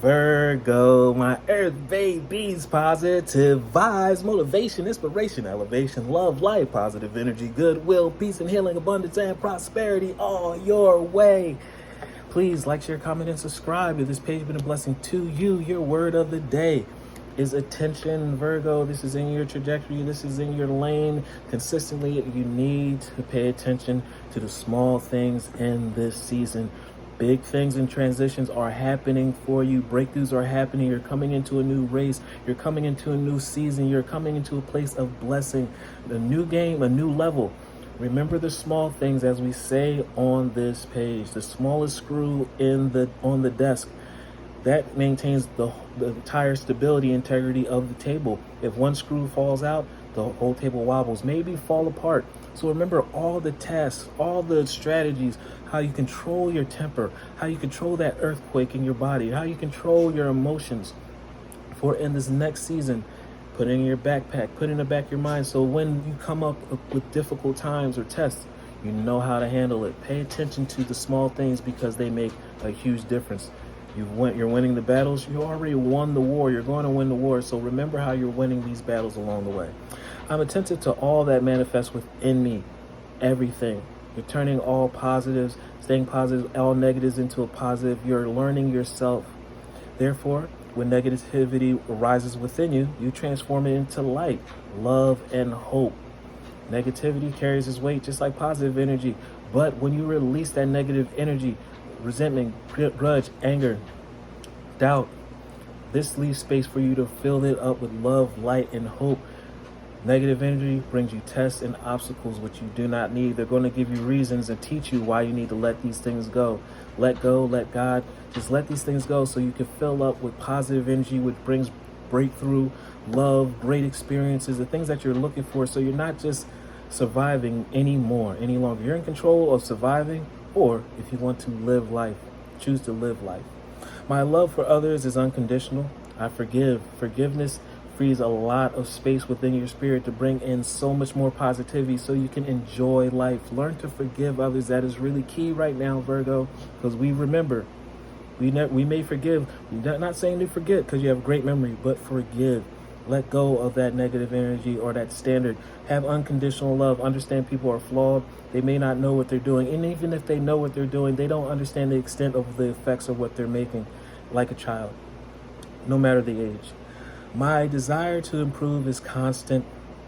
Virgo, my earth babies, positive vibes, motivation, inspiration, elevation, love, life, positive energy, goodwill, peace and healing, abundance and prosperity all your way. Please like, share, comment, and subscribe. If this page has been a blessing to you, your word of the day is attention, Virgo. This is in your trajectory. This is in your lane. Consistently, you need to pay attention to the small things in this season. Big things and transitions are happening for you. Breakthroughs are happening. You're coming into a new race. You're coming into a new season. You're coming into a place of blessing, a new game, a new level. Remember the small things, as we say on this page. The smallest screw on the desk, that maintains the entire stability, integrity of the table. If one screw falls out, the whole table wobbles, maybe fall apart. So remember all the tasks, all the strategies, how you control your temper, how you control that earthquake in your body, how you control your emotions for in this next season. Put it in your backpack, put it in the back of your mind, so when you come up with difficult times or tests, you know how to handle it. Pay attention to the small things because they make a huge difference. You're winning the battles. You already won the war. You're going to win the war. So remember how you're winning these battles along the way. I'm attentive to all that manifests within me. Everything. You're turning all positives, staying positive, all negatives into a positive. You're learning yourself. Therefore, when negativity arises within you, you transform it into light, love, and hope. Negativity carries its weight just like positive energy. But when you release that negative energy, resentment, grudge, anger, doubt, this leaves space for you to fill it up with love, light, and hope. Negative energy brings you tests and obstacles which you do not need. They're going to give you reasons and teach you why you need to let these things go. Let go, let God. Just let these things go so you can fill up with positive energy, which brings breakthrough, love, great experiences, the things that you're looking for. So you're not just surviving any longer. You're in control of surviving, or if you want to live life, choose to live life. My love for others is unconditional. I forgive. Forgiveness frees a lot of space within your spirit to bring in so much more positivity so you can enjoy life. Learn to forgive others. That is really key right now, Virgo, because we remember. We may forgive. We're not saying to forget because you have great memory, but forgive. Let go of that negative energy or that standard. Have unconditional love. Understand people are flawed. They may not know what they're doing. And even if they know what they're doing, they don't understand the extent of the effects of what they're making, like a child, no matter the age. My desire to improve is constant.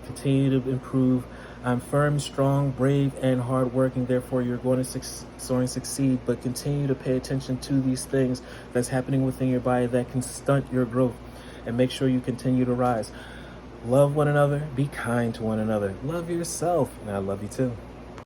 Continue to improve. I'm firm, strong, brave, and hardworking. Therefore, you're going to succeed. But continue to pay attention to these things that's happening within your body that can stunt your growth. And make sure you continue to rise. Love one another. Be kind to one another. Love yourself. And I love you too.